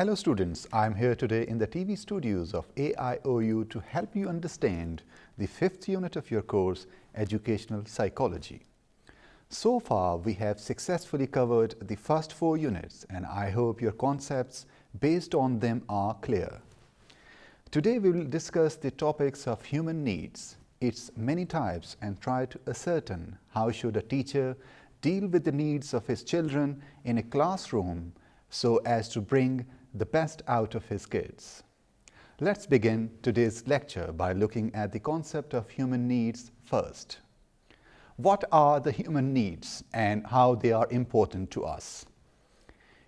Hello students, I am here today in the TV studios of AIOU to help you understand the 5th unit of your course, Educational Psychology. So far, we have successfully covered the first 4 units and I hope your concepts based on them are clear. Today we will discuss the topics of human needs, its many types, and try to ascertain how should a teacher deal with the needs of his children in a classroom so as to bring the best out of his kids. Let's begin today's lecture by looking at the concept of human needs first. What are the human needs and how they are important to us?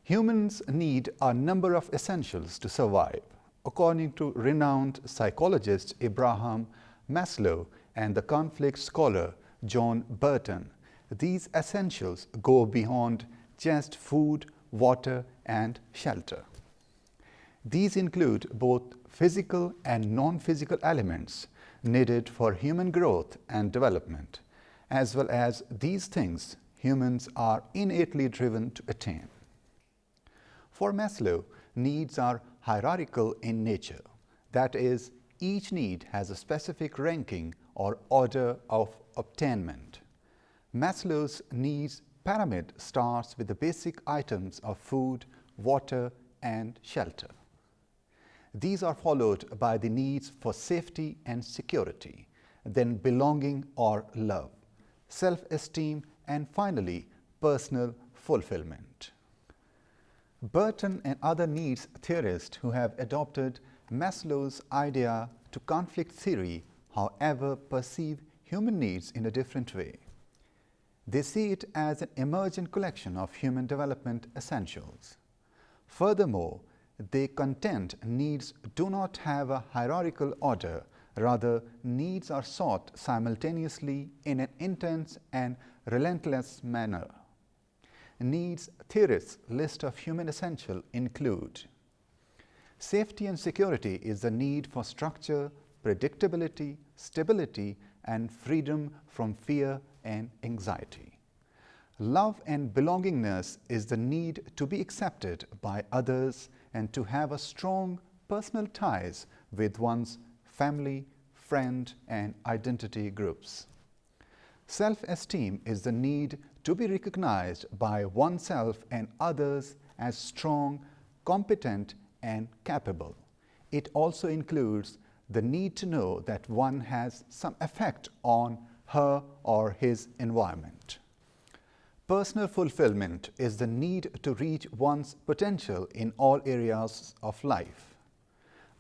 Humans need a number of essentials to survive. According to renowned psychologist Abraham Maslow and the conflict scholar John Burton, these essentials go beyond just food, water, and shelter. These include both physical and non-physical elements needed for human growth and development, as well as these things humans are innately driven to attain. For Maslow, needs are hierarchical in nature. That is, each need has a specific ranking or order of obtainment. Maslow's needs pyramid starts with the basic items of food, water, and shelter. These are followed by the needs for safety and security, then belonging or love, self-esteem, and finally, personal fulfillment. Burton and other needs theorists who have adopted Maslow's idea to conflict theory, however, perceive human needs in a different way. They see it as an emergent collection of human development essentials. Furthermore, they contend needs do not have a hierarchical order, rather needs are sought simultaneously in an intense and relentless manner. Needs theorists' list of human essentials include: safety and security is the need for structure, predictability, stability, and freedom from fear and anxiety. Love and belongingness is the need to be accepted by others and to have a strong personal ties with one's family, friend, and identity groups. Self-esteem is the need to be recognized by oneself and others as strong, competent, and capable. It also includes the need to know that one has some effect on her or his environment. Personal fulfillment is the need to reach one's potential in all areas of life.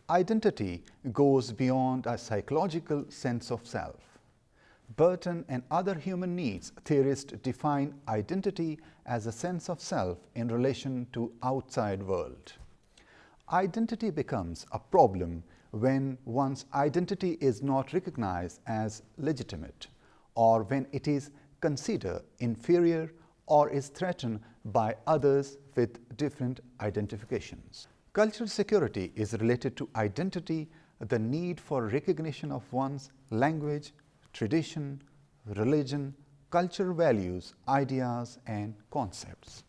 Identity goes beyond a psychological sense of self. Burton and other human needs theorists define identity as a sense of self in relation to outside world. Identity becomes a problem when one's identity is not recognized as legitimate, or when it is considered inferior or is threatened by others with different identifications. Cultural security is related to identity, the need for recognition of one's language, tradition, religion, cultural values, ideas, and concepts.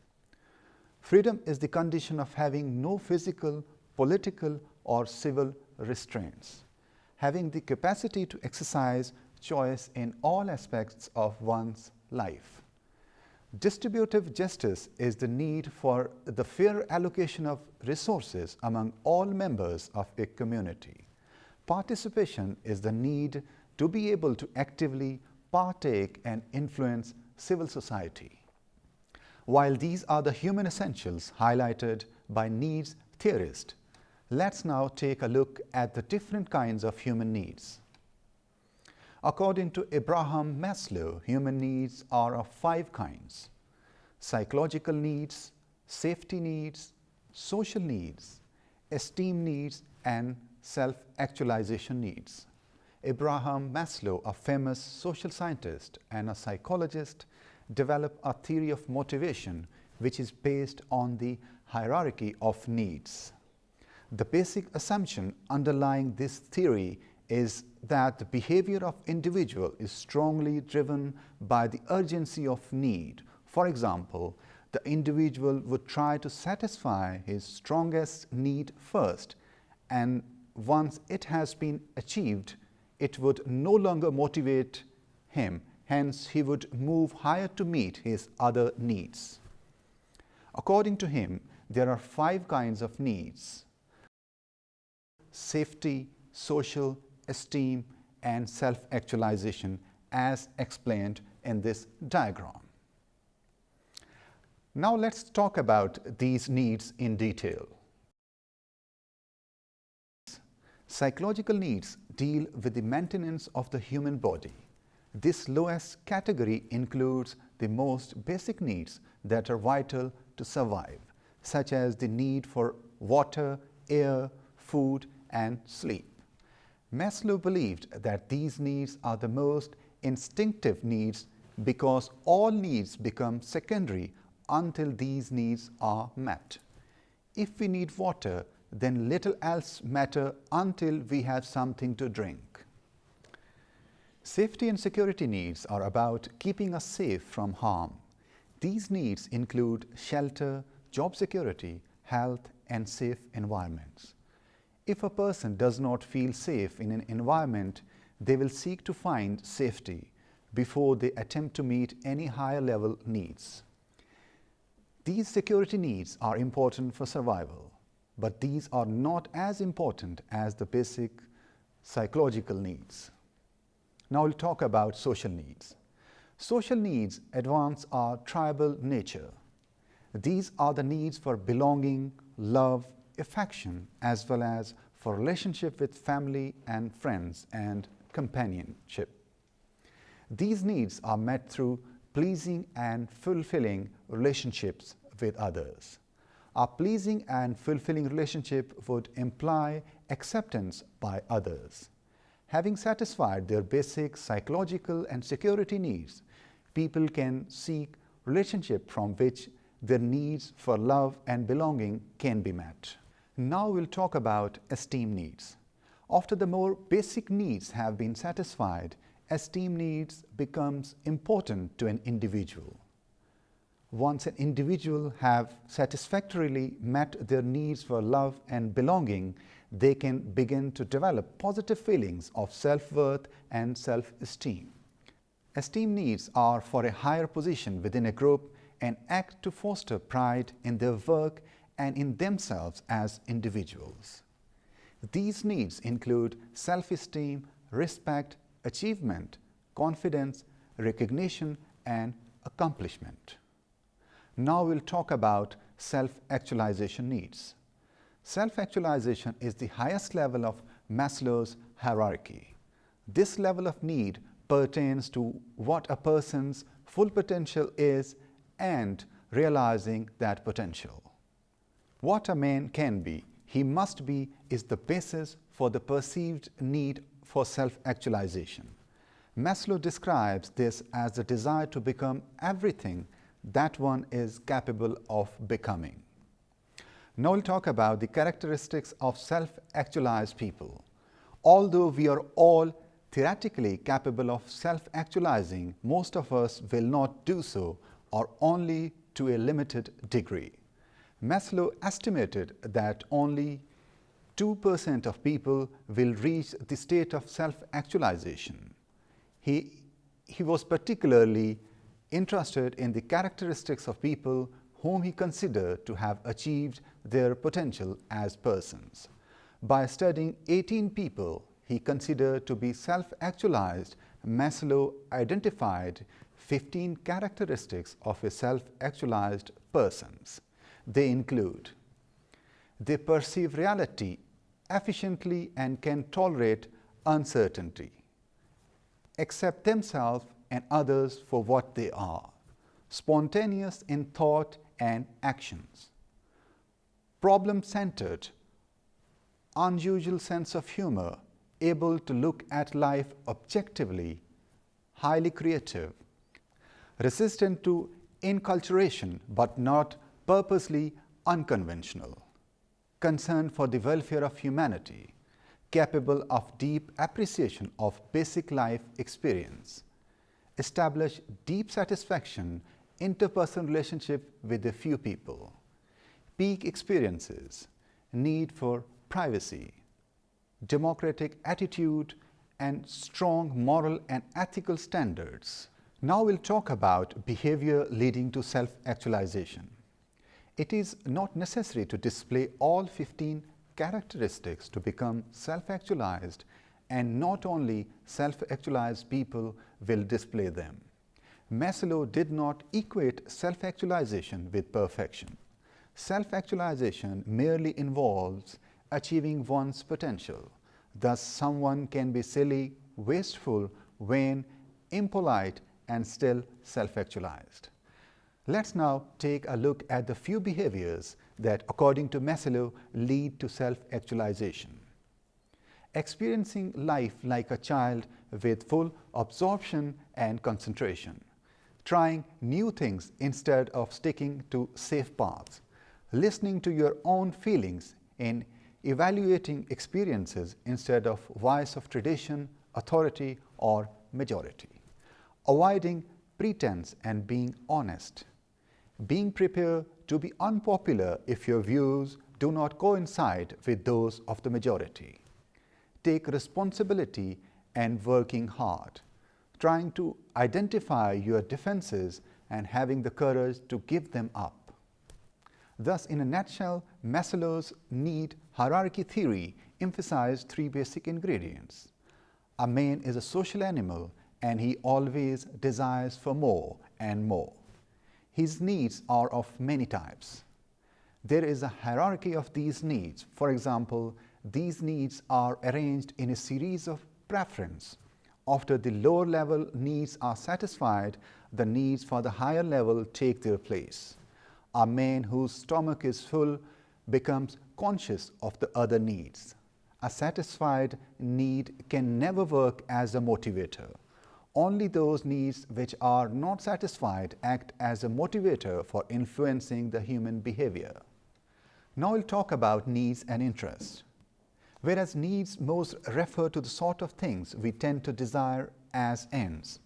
Freedom is the condition of having no physical, political, or civil restraints, having the capacity to exercise choice in all aspects of one's life. Distributive justice is the need for the fair allocation of resources among all members of a community. Participation is the need to be able to actively partake and influence civil society. While these are the human essentials highlighted by needs theorists, let's now take a look at the different kinds of human needs. According to Abraham Maslow, human needs are of 5 kinds: psychological needs, safety needs, social needs, esteem needs, and self-actualization needs. Abraham Maslow, a famous social scientist and a psychologist, developed a theory of motivation which is based on the hierarchy of needs. The basic assumption underlying this theory is that the behavior of individual is strongly driven by the urgency of need. For example, the individual would try to satisfy his strongest need first, and once it has been achieved, it would no longer motivate him. Hence, he would move higher to meet his other needs. According to him, there are 5 kinds of needs: safety, social, esteem, and self-actualization, as explained in this diagram. Now let's talk about these needs in detail. Psychological needs deal with the maintenance of the human body. This lowest category includes the most basic needs that are vital to survive, such as the need for water, air, food, and sleep. Maslow believed that these needs are the most instinctive needs because all needs become secondary until these needs are met. If we need water, then little else matters until we have something to drink. Safety and security needs are about keeping us safe from harm. These needs include shelter, job security, health, and safe environments. If a person does not feel safe in an environment, they will seek to find safety before they attempt to meet any higher level needs. These security needs are important for survival, but these are not as important as the basic psychological needs. Now we'll talk about social needs. Social needs advance our tribal nature. These are the needs for belonging, love, affection, as well as for relationship with family and friends and companionship. These needs are met through pleasing and fulfilling relationships with others. A pleasing and fulfilling relationship would imply acceptance by others. Having satisfied their basic psychological and security needs, people can seek relationship from which their needs for love and belonging can be met. Now we'll talk about esteem needs. After the more basic needs have been satisfied, esteem needs becomes important to an individual. Once an individual have satisfactorily met their needs for love and belonging, they can begin to develop positive feelings of self-worth and self-esteem. Esteem needs are for a higher position within a group and act to foster pride in their work and in themselves as individuals. These needs include self-esteem, respect, achievement, confidence, recognition, and accomplishment. Now we'll talk about self-actualization needs. Self-actualization is the highest level of Maslow's hierarchy. This level of need pertains to what a person's full potential is and realizing that potential. What a man can be, he must be, is the basis for the perceived need for self-actualization. Maslow describes this as the desire to become everything that one is capable of becoming. Now we'll talk about the characteristics of self-actualized people. Although we are all theoretically capable of self-actualizing, most of us will not do so, or only to a limited degree. Maslow estimated that only 2% of people will reach the state of self-actualization. He was particularly interested in the characteristics of people whom he considered to have achieved their potential as persons. By studying 18 people he considered to be self-actualized, Maslow identified 15 characteristics of a self-actualized persons. They include: they perceive reality efficiently and can tolerate uncertainty, accept themselves and others for what they are, spontaneous in thought and actions, problem-centered, unusual sense of humor, able to look at life objectively, highly creative, resistant to inculturation but not purposely unconventional, concerned for the welfare of humanity, capable of deep appreciation of basic life experience, establish deep satisfaction interpersonal relationship with a few people, peak experiences, need for privacy, democratic attitude, and strong moral and ethical standards. Now we'll talk about behavior leading to self-actualization. It is not necessary to display all 15 characteristics to become self-actualized, and not only self-actualized people will display them. Maslow did not equate self-actualization with perfection. Self-actualization merely involves achieving one's potential. Thus, someone can be silly, wasteful, vain, impolite, and still self-actualized. Let's now take a look at the few behaviors that, according to Maslow, lead to self-actualization. Experiencing life like a child with full absorption and concentration. Trying new things instead of sticking to safe paths. Listening to your own feelings in evaluating experiences instead of voice of tradition, authority, or majority. Avoiding pretense and being honest. Being prepared to be unpopular if your views do not coincide with those of the majority. Take responsibility and working hard. Trying to identify your defenses and having the courage to give them up. Thus, in a nutshell, Maslow's need hierarchy theory emphasized 3 basic ingredients. A man is a social animal and he always desires for more and more. His needs are of many types. There is a hierarchy of these needs. For example, these needs are arranged in a series of preference. After the lower level needs are satisfied, the needs for the higher level take their place. A man whose stomach is full becomes conscious of the other needs. A satisfied need can never work as a motivator. Only those needs which are not satisfied act as a motivator for influencing the human behavior. Now we'll talk about needs and interests. Whereas needs most refer to the sort of things we tend to desire as ends,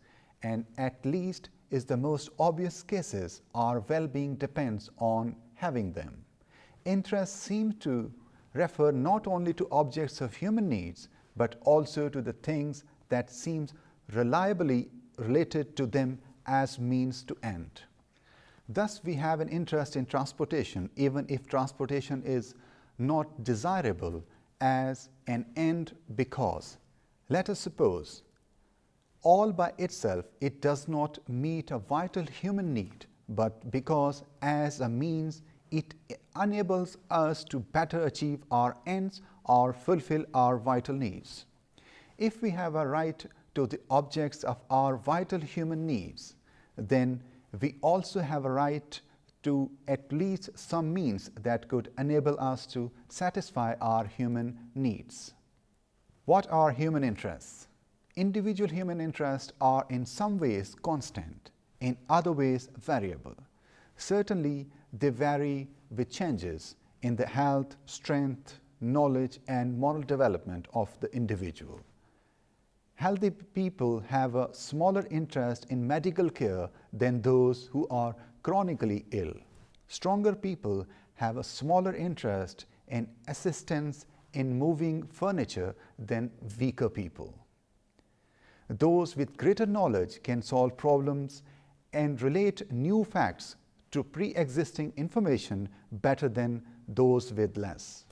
and at least is the most obvious cases our well-being depends on having them. Interests seem to refer not only to objects of human needs, but also to the things that seem reliably related to them as means to end. Thus, we have an interest in transportation, even if transportation is not desirable as an end, because, let us suppose, all by itself it does not meet a vital human need, but because as a means it enables us to better achieve our ends or fulfill our vital needs. If we have a right to the objects of our vital human needs, then we also have a right to at least some means that could enable us to satisfy our human needs. What are human interests? Individual human interests are in some ways constant, in other ways variable. Certainly, they vary with changes in the health, strength, knowledge, and moral development of the individual. Healthy people have a smaller interest in medical care than those who are chronically ill. Stronger people have a smaller interest in assistance in moving furniture than weaker people. Those with greater knowledge can solve problems and relate new facts to pre-existing information better than those with less.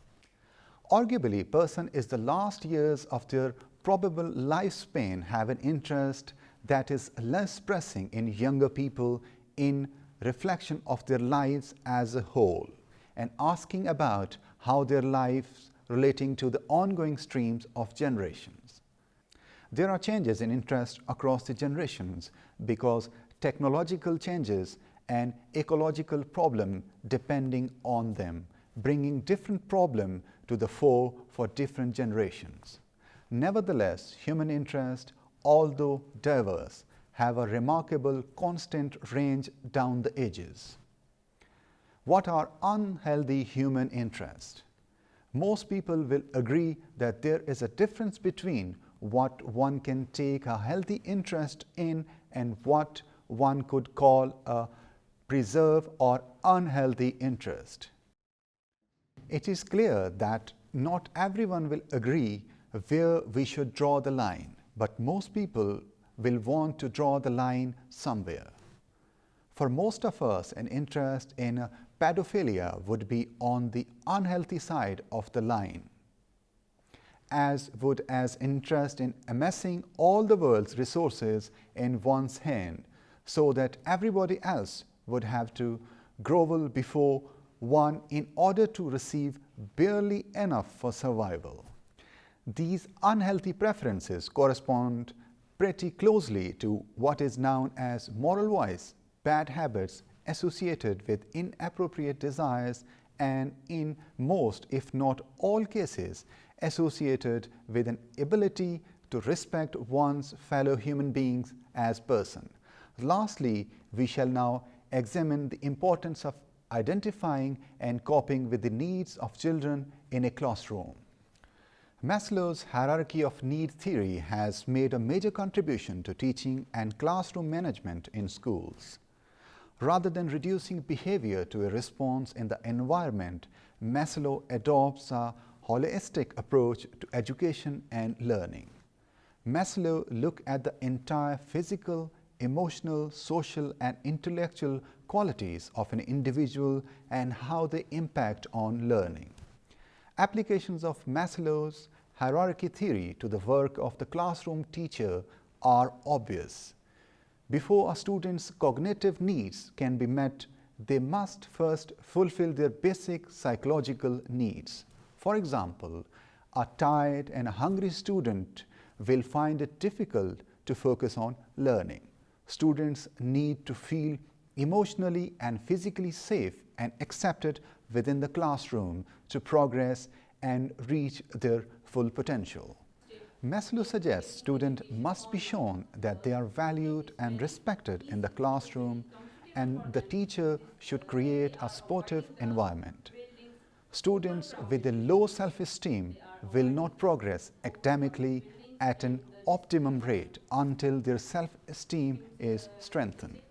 Arguably, a person is the last years of their probable lifespan have an interest that is less pressing in younger people in reflection of their lives as a whole and asking about how their lives relating to the ongoing streams of generations. There are changes in interest across the generations because technological changes and ecological problem depending on them, bringing different problem to the fore for different generations. Nevertheless, human interest, although diverse, have a remarkable constant range down the edges. What are unhealthy human interests? Most people will agree that there is a difference between what one can take a healthy interest in and what one could call a preserve, or unhealthy interest. It is clear that not everyone will agree where we should draw the line, but most people will want to draw the line somewhere. For most of us, an interest in pedophilia would be on the unhealthy side of the line, as would as interest in amassing all the world's resources in one's hand, so that everybody else would have to grovel before one in order to receive barely enough for survival. These unhealthy preferences correspond pretty closely to what is known as moral vice, bad habits associated with inappropriate desires, and in most, if not all cases, associated with an ability to respect one's fellow human beings as person. Lastly, we shall now examine the importance of identifying and coping with the needs of children in a classroom. Maslow's hierarchy of need theory has made a major contribution to teaching and classroom management in schools. Rather than reducing behavior to a response in the environment, Maslow adopts a holistic approach to education and learning. Maslow looked at the entire physical, emotional, social, and intellectual qualities of an individual and how they impact on learning. Applications of Maslow's hierarchy theory to the work of the classroom teacher are obvious. Before a student's cognitive needs can be met, they must first fulfill their basic psychological needs. For example, a tired and hungry student will find it difficult to focus on learning. Students need to feel emotionally and physically safe and accepted within the classroom to progress and reach their full potential. Maslow suggests students must be shown that they are valued and respected in the classroom, and the teacher should create a supportive environment. Students with a low self-esteem will not progress academically at an optimum rate until their self-esteem is strengthened.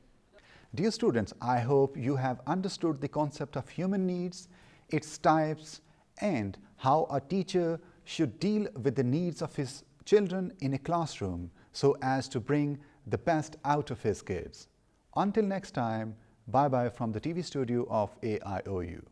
Dear students, I hope you have understood the concept of human needs, its types, and how a teacher should deal with the needs of his children in a classroom so as to bring the best out of his kids. Until next time, bye-bye from the TV studio of AIOU.